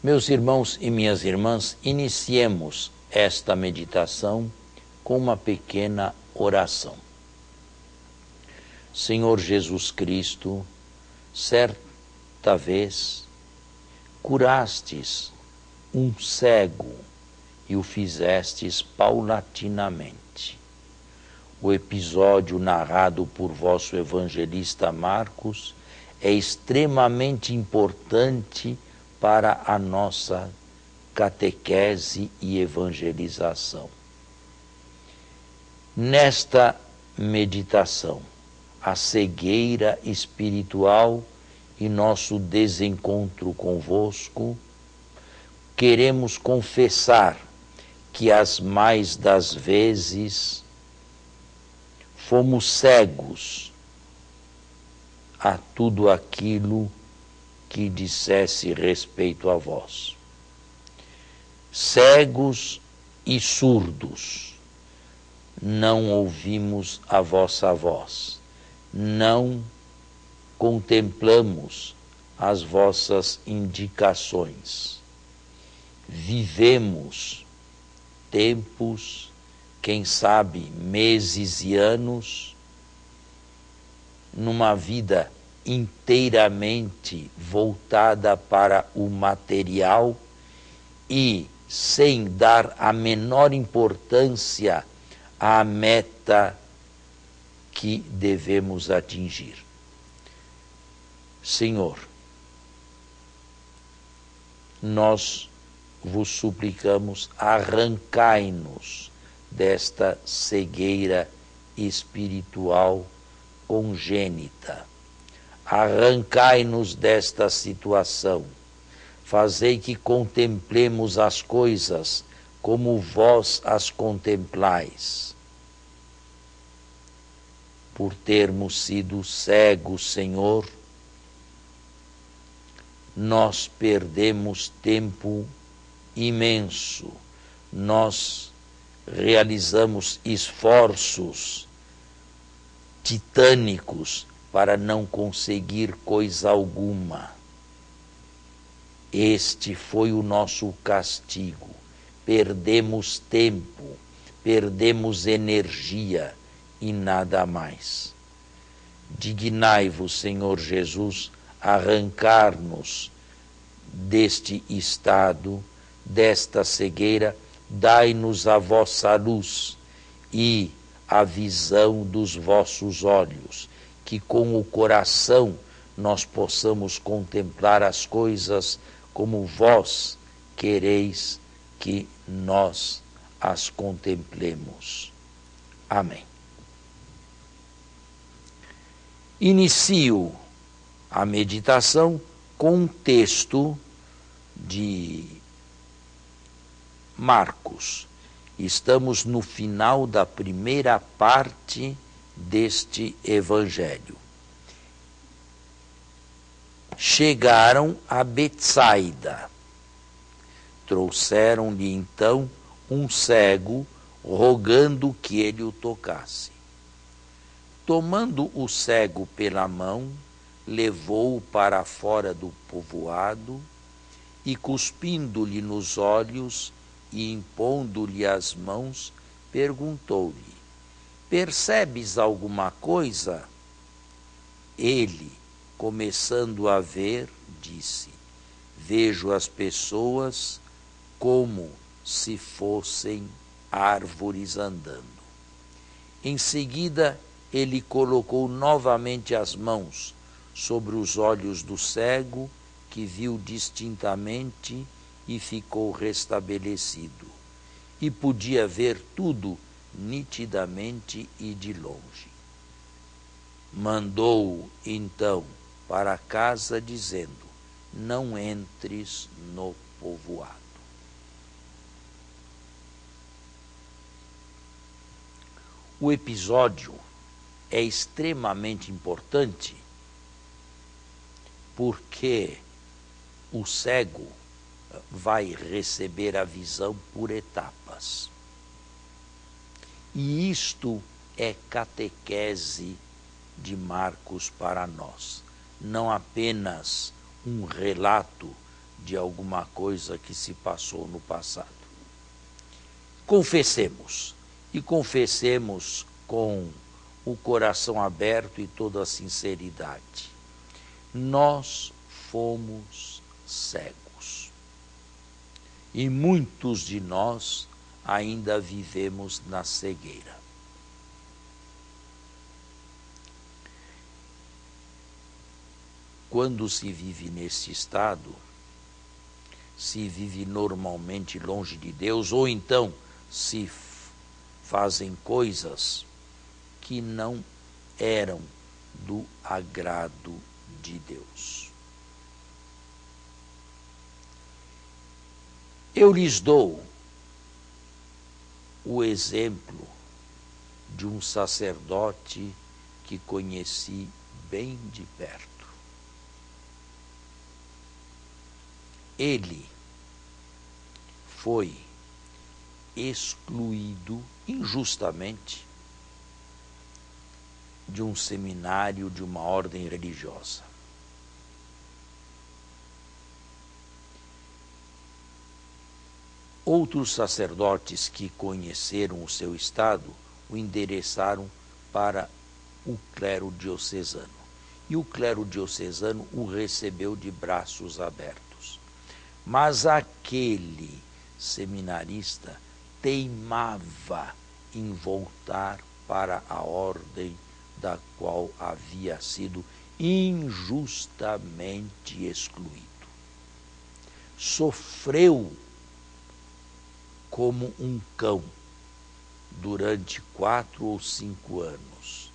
Meus irmãos e minhas irmãs, iniciemos esta meditação com uma pequena oração. Senhor Jesus Cristo, certa vez curastes um cego e o fizestes paulatinamente. O episódio narrado por vosso evangelista Marcos é extremamente importante para a nossa catequese e evangelização. Nesta meditação, a cegueira espiritual e nosso desencontro convosco, queremos confessar que as mais das vezes fomos cegos a tudo aquilo que dissesse respeito a vós. Cegos e surdos, não ouvimos a vossa voz, não contemplamos as vossas indicações. Vivemos tempos, quem sabe meses e anos, numa vida inteiramente voltada para o material e sem dar a menor importância à meta que devemos atingir. Senhor, nós vos suplicamos, arrancai-nos desta cegueira espiritual congênita. Arrancai-nos desta situação. Fazei que contemplemos as coisas como vós as contemplais. Por termos sido cegos, Senhor, nós perdemos tempo imenso. Nós realizamos esforços titânicos para não conseguir coisa alguma. Este foi o nosso castigo. Perdemos tempo, perdemos energia e nada mais. Dignai-vos, Senhor Jesus, arrancar-nos deste estado, desta cegueira, dai-nos a vossa luz e a visão dos vossos olhos, que com o coração nós possamos contemplar as coisas como vós quereis que nós as contemplemos. Amém. Inicio a meditação com um texto de Marcos. Estamos no final da primeira parte deste evangelho. Chegaram a Betsaida. Trouxeram-lhe então um cego, rogando que ele o tocasse. Tomando o cego pela mão, levou-o para fora do povoado e, cuspindo-lhe nos olhos e impondo-lhe as mãos, perguntou-lhe: percebes alguma coisa? Ele, começando a ver, disse: vejo as pessoas como se fossem árvores andando. Em seguida, ele colocou novamente as mãos sobre os olhos do cego, que viu distintamente e ficou restabelecido, e podia ver tudo nitidamente e de longe. Mandou-o então para casa, dizendo: não entres no povoado. O episódio é extremamente importante porque o cego vai receber a visão por etapas. E isto é catequese de Marcos para nós. Não apenas um relato de alguma coisa que se passou no passado. Confessemos, e confessemos com o coração aberto e toda a sinceridade. Nós fomos cegos. E muitos de nós ainda vivemos na cegueira. Quando se vive nesse estado, se vive normalmente longe de Deus, ou então se fazem coisas que não eram do agrado de Deus. Eu lhes dou o exemplo de um sacerdote que conheci bem de perto. Ele foi excluído injustamente de um seminário de uma ordem religiosa. Outros sacerdotes que conheceram o seu estado o endereçaram para o clero diocesano. E o clero diocesano o recebeu de braços abertos. Mas aquele seminarista teimava em voltar para a ordem da qual havia sido injustamente excluído. Sofreu como um cão durante 4 ou 5 anos,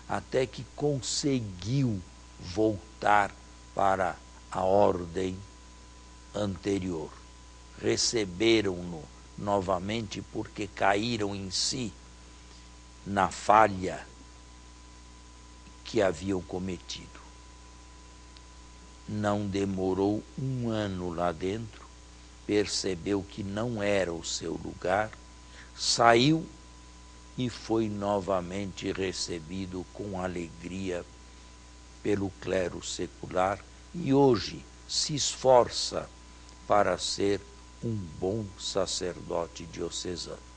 até que conseguiu voltar para a ordem anterior. Receberam-no novamente porque caíram em si na falha que haviam cometido. Não demorou 1 ano lá dentro, percebeu que não era o seu lugar, saiu e foi novamente recebido com alegria pelo clero secular e hoje se esforça para ser um bom sacerdote diocesano.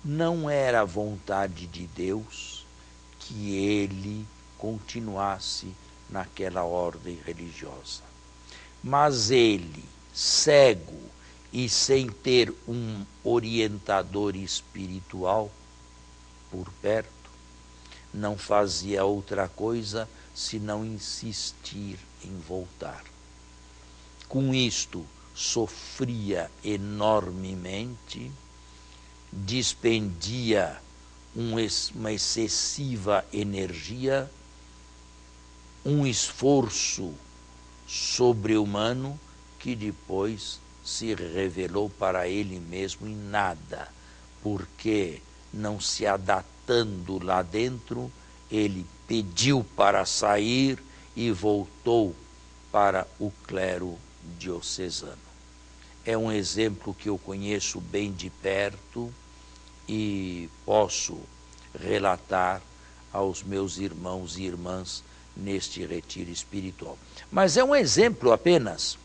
Não era a vontade de Deus que ele continuasse naquela ordem religiosa. Mas ele, cego e sem ter um orientador espiritual por perto, não fazia outra coisa senão insistir em voltar. Com isto, sofria enormemente, dispendia uma excessiva energia, um esforço sobre-humano que depois se revelou para ele mesmo em nada, porque, não se adaptando lá dentro, ele pediu para sair e voltou para o clero diocesano. É um exemplo que eu conheço bem de perto e posso relatar aos meus irmãos e irmãs neste retiro espiritual. Mas é um exemplo apenas,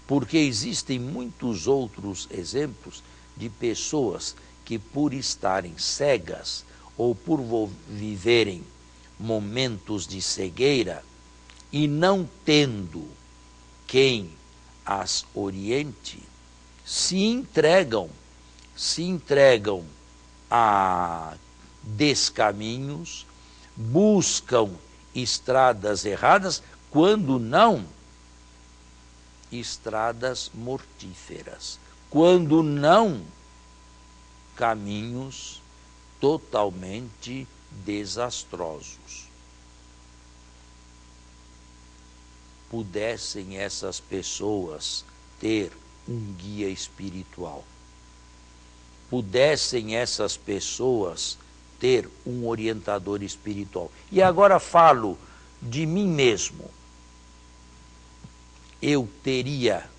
porque existem muitos outros exemplos de pessoas que, por estarem cegas ou por viverem momentos de cegueira e não tendo quem as oriente, se entregam a descaminhos, buscam estradas erradas, quando não estradas mortíferas, quando não caminhos totalmente desastrosos. Pudessem essas pessoas ter um guia espiritual, pudessem essas pessoas ter um orientador espiritual. E agora falo de mim mesmo. Eu teria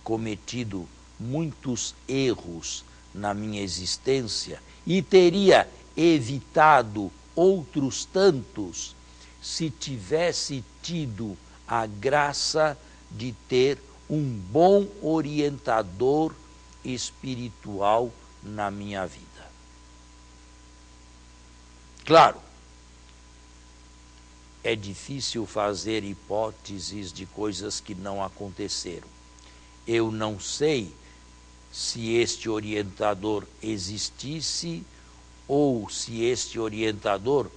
cometido muitos erros na minha existência e teria evitado outros tantos se tivesse tido a graça de ter um bom orientador espiritual na minha vida. Claro, é difícil fazer hipóteses de coisas que não aconteceram. Eu não sei se este orientador existisse ou se este orientador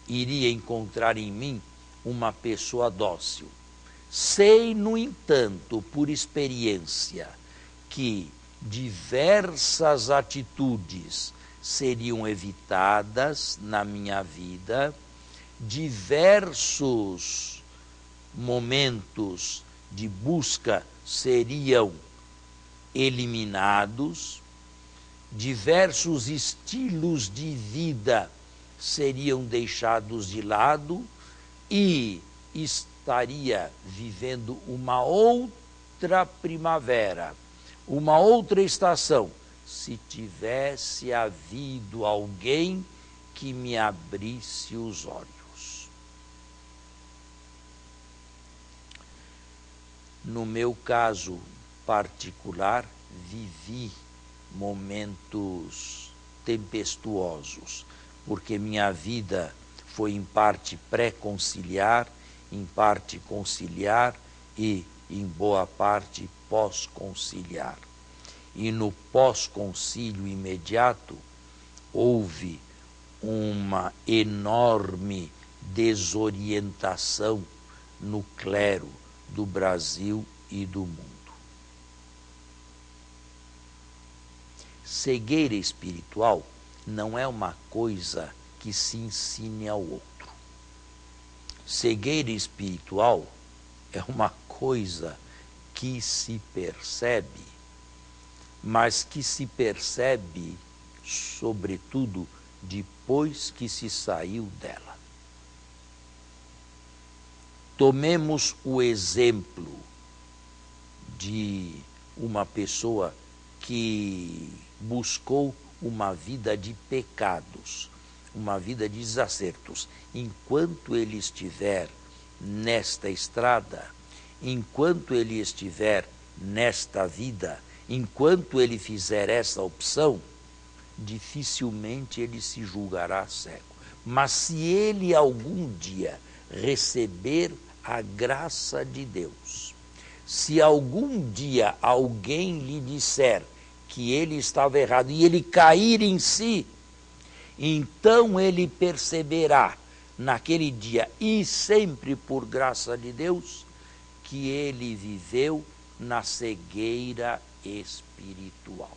iria encontrar em mim uma pessoa dócil. Sei, no entanto, por experiência, que diversas atitudes seriam evitadas na minha vida, diversos momentos de busca seriam eliminados, diversos estilos de vida seriam deixados de lado e estaria vivendo uma outra primavera, uma outra estação, se tivesse havido alguém que me abrisse os olhos. No meu caso particular, vivi momentos tempestuosos, porque minha vida foi em parte pré-conciliar, em parte conciliar e, em boa parte, pós-conciliar. E no pós-concílio imediato, houve uma enorme desorientação no clero do Brasil e do mundo. Cegueira espiritual não é uma coisa que se ensine ao outro. Cegueira espiritual é uma coisa que se percebe, mas que se percebe, sobretudo, depois que se saiu dela. Tomemos o exemplo de uma pessoa que buscou uma vida de pecados, uma vida de desacertos. Enquanto ele estiver nesta estrada, enquanto ele estiver nesta vida, enquanto ele fizer essa opção, dificilmente ele se julgará cego. Mas se ele algum dia receber a graça de Deus, se algum dia alguém lhe disser que ele estava errado e ele cair em si, então ele perceberá naquele dia, e sempre por graça de Deus, que ele viveu na cegueira espiritual.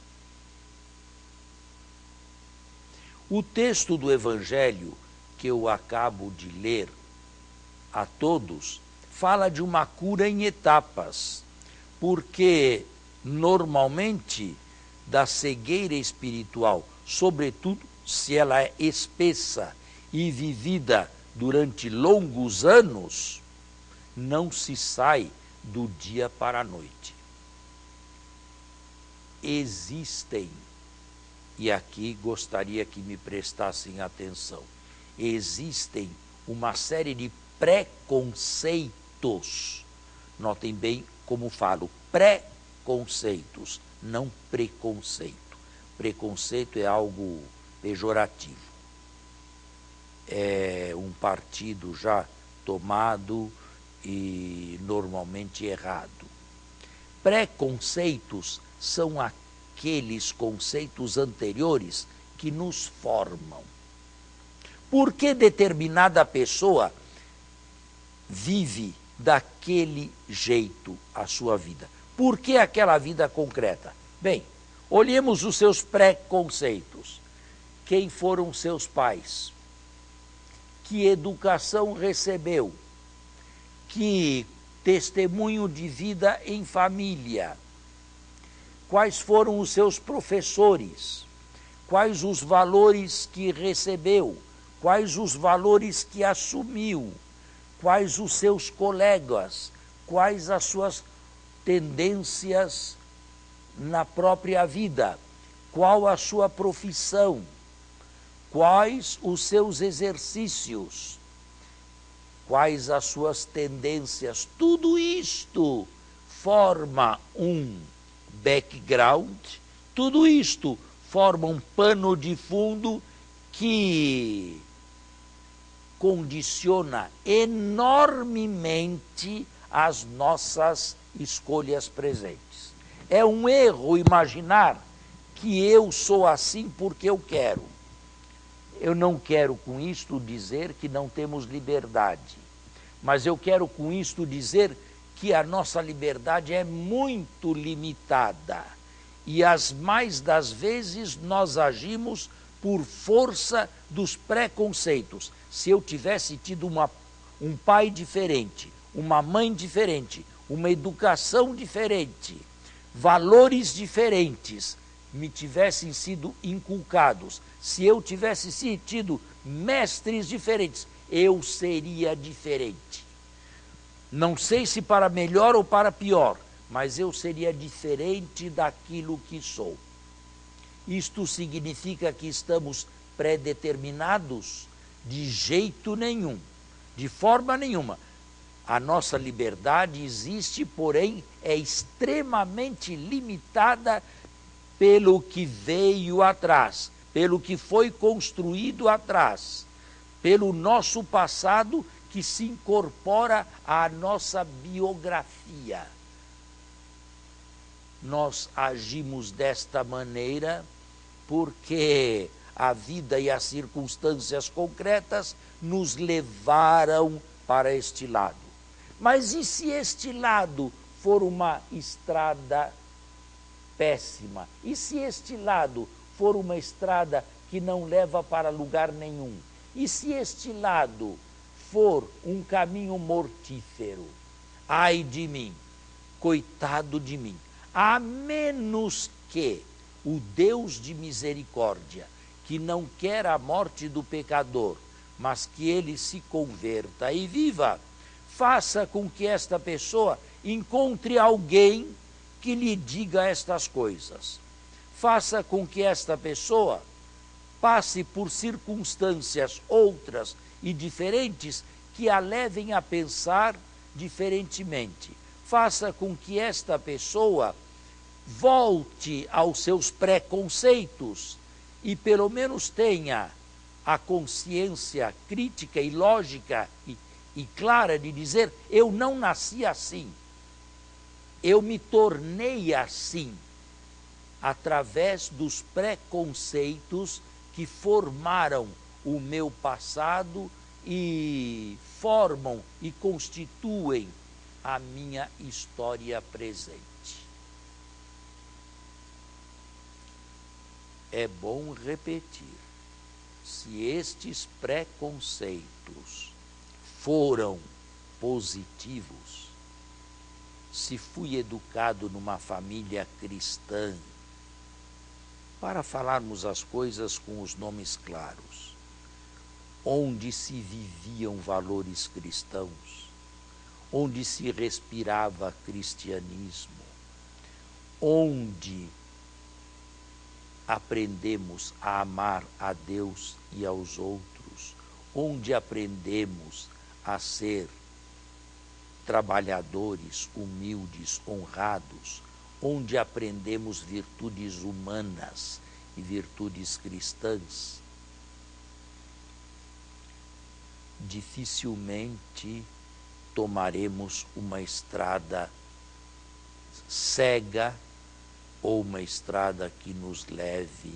O texto do Evangelho que eu acabo de ler a todos fala de uma cura em etapas, porque normalmente da cegueira espiritual, sobretudo se ela é espessa e vivida durante longos anos, não se sai do dia para a noite. Existem, e aqui gostaria que me prestassem atenção, existem uma série de preconceitos. Notem bem como falo, preconceitos, não preconceito. Preconceito é algo pejorativo. É um partido já tomado e normalmente errado. Preconceitos são aqueles conceitos anteriores que nos formam. Por que determinada pessoa vive daquele jeito a sua vida? Por que aquela vida concreta? Bem, olhemos os seus preconceitos. Quem foram seus pais? Que educação recebeu? Que testemunho de vida em família? Quais foram os seus professores? Quais os valores que recebeu? Quais os valores que assumiu? Quais os seus colegas? Quais as suas tendências na própria vida? Qual a sua profissão? Quais os seus exercícios? quais as suas tendências, tudo isto forma um background, tudo isto forma um pano de fundo que condiciona enormemente as nossas escolhas presentes. É um erro imaginar que eu sou assim porque eu quero. Eu não quero com isto dizer que não temos liberdade, mas eu quero com isto dizer que a nossa liberdade é muito limitada e as mais das vezes nós agimos por força dos preconceitos. Se eu tivesse tido um pai diferente, uma mãe diferente, uma educação diferente, valores diferentes me tivessem sido inculcados, se eu tivesse tido mestres diferentes, eu seria diferente. Não sei se para melhor ou para pior, mas eu seria diferente daquilo que sou. Isto significa que estamos predeterminados? De jeito nenhum, de forma nenhuma. A nossa liberdade existe, porém é extremamente limitada pelo que veio atrás, pelo que foi construído atrás, pelo nosso passado que se incorpora à nossa biografia. Nós agimos desta maneira porque a vida e as circunstâncias concretas nos levaram para este lado. Mas e se este lado for uma estrada péssima? E se este lado for uma estrada que não leva para lugar nenhum? E se este lado for um caminho mortífero? Ai de mim, coitado de mim. A menos que o Deus de misericórdia, que não quer a morte do pecador, mas que ele se converta e viva, faça com que esta pessoa encontre alguém que lhe diga estas coisas. Faça com que esta pessoa passe por circunstâncias outras e diferentes que a levem a pensar diferentemente. Faça com que esta pessoa volte aos seus preconceitos e pelo menos tenha a consciência crítica e lógica e clara de dizer: eu não nasci assim, eu me tornei assim, através dos preconceitos que formaram o meu passado e formam e constituem a minha história presente. É bom repetir, se estes preconceitos foram positivos, se fui educado numa família cristã, para falarmos as coisas com os nomes claros, onde se viviam valores cristãos, onde se respirava cristianismo, onde aprendemos a amar a Deus e aos outros, onde aprendemos a ser trabalhadores, humildes, honrados, onde aprendemos virtudes humanas e virtudes cristãs, dificilmente tomaremos uma estrada cega ou uma estrada que nos leve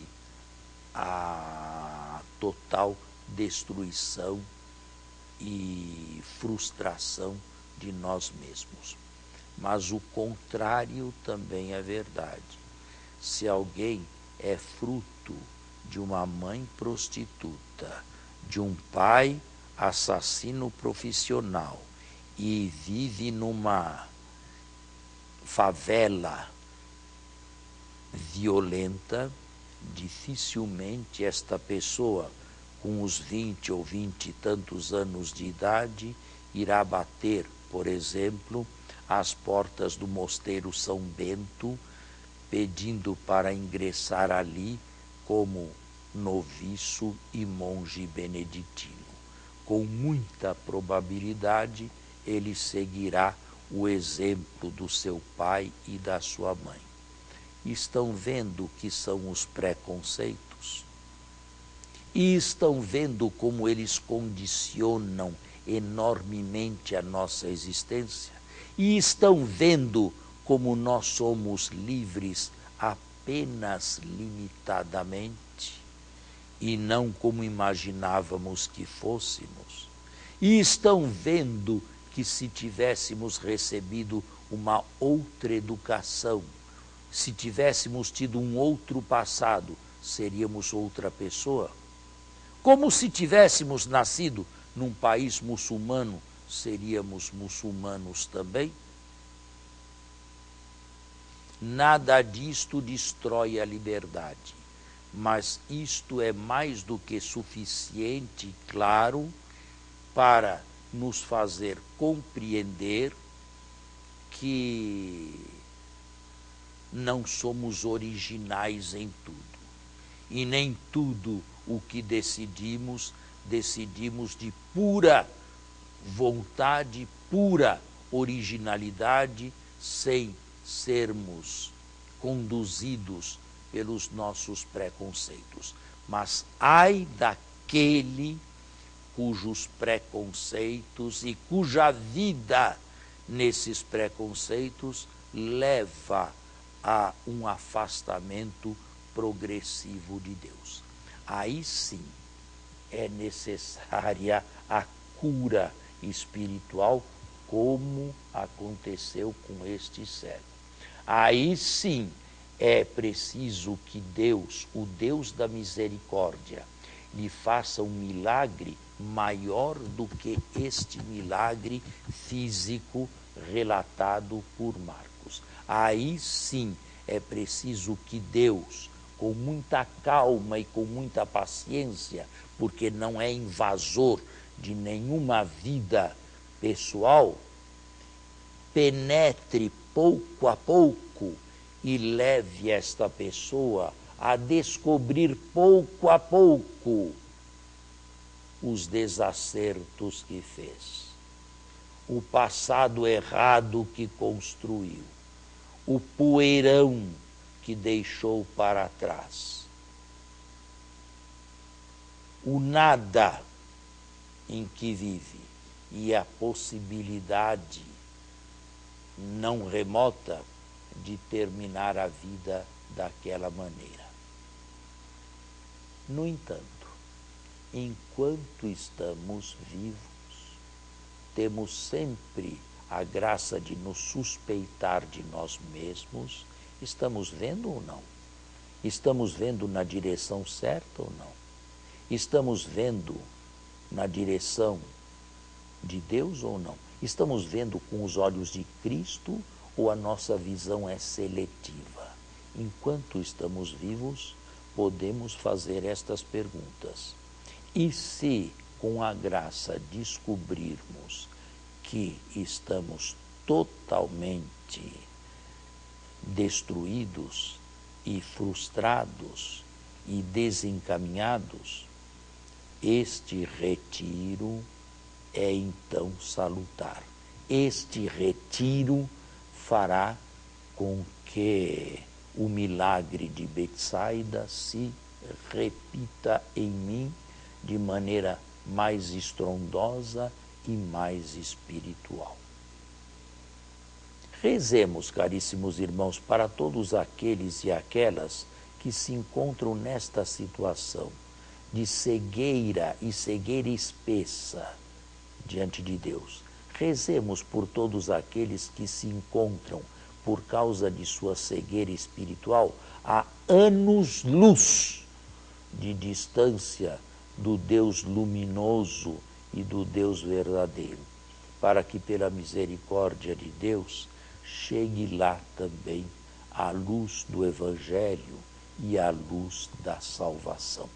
à total destruição e frustração de nós mesmos. Mas o contrário também é verdade. Se alguém é fruto de uma mãe prostituta, de um pai assassino profissional e vive numa favela violenta, dificilmente esta pessoa, com os 20 ou 20 e tantos anos de idade, irá bater, por exemplo, às portas do Mosteiro São Bento, pedindo para ingressar ali como noviço e monge beneditino. com muita probabilidade ele seguirá o exemplo do seu pai e da sua mãe. Estão vendo o que são os preconceitos? E estão vendo como eles condicionam enormemente a nossa existência? E estão vendo como nós somos livres apenas limitadamente e não como imaginávamos que fôssemos? E estão vendo que se tivéssemos recebido uma outra educação, se tivéssemos tido um outro passado, seríamos outra pessoa? Como se tivéssemos nascido num país muçulmano, seríamos muçulmanos também? Nada disto destrói a liberdade, mas isto é mais do que suficiente, claro, para nos fazer compreender que não somos originais em tudo. E nem tudo o que decidimos de pura vontade, pura originalidade, sem sermos conduzidos pelos nossos preconceitos. Mas ai daquele cujos preconceitos e cuja vida nesses preconceitos leva a um afastamento progressivo de Deus. Aí sim é necessária a cura espiritual, como aconteceu com este cego. Aí sim é preciso que Deus, o Deus da misericórdia, lhe faça um milagre maior do que este milagre físico relatado por Marcos. Aí sim é preciso que Deus, com muita calma e com muita paciência, porque não é invasor de nenhuma vida pessoal, penetre pouco a pouco e leve esta pessoa a descobrir pouco a pouco os desacertos que fez, o passado errado que construiu, o poeirão que deixou para trás, o nada em que vive e a possibilidade não remota de terminar a vida daquela maneira. No entanto, enquanto estamos vivos, temos sempre a graça de nos suspeitar de nós mesmos. Estamos vendo ou não? Estamos vendo na direção certa ou não? Estamos vendo na direção de Deus ou não? Estamos vendo com os olhos de Cristo ou a nossa visão é seletiva? Enquanto estamos vivos, podemos fazer estas perguntas. E se, com a graça, descobrirmos que estamos totalmente destruídos e frustrados e desencaminhados, este retiro é então salutar. Este retiro fará com que o milagre de Betsaida se repita em mim de maneira mais estrondosa e mais espiritual. Rezemos, caríssimos irmãos, para todos aqueles e aquelas que se encontram nesta situação de cegueira e cegueira espessa diante de Deus. Rezemos por todos aqueles que se encontram, por causa de sua cegueira espiritual, a anos-luz de distância do Deus luminoso e do Deus verdadeiro, para que pela misericórdia de Deus chegue lá também a luz do Evangelho e a luz da salvação.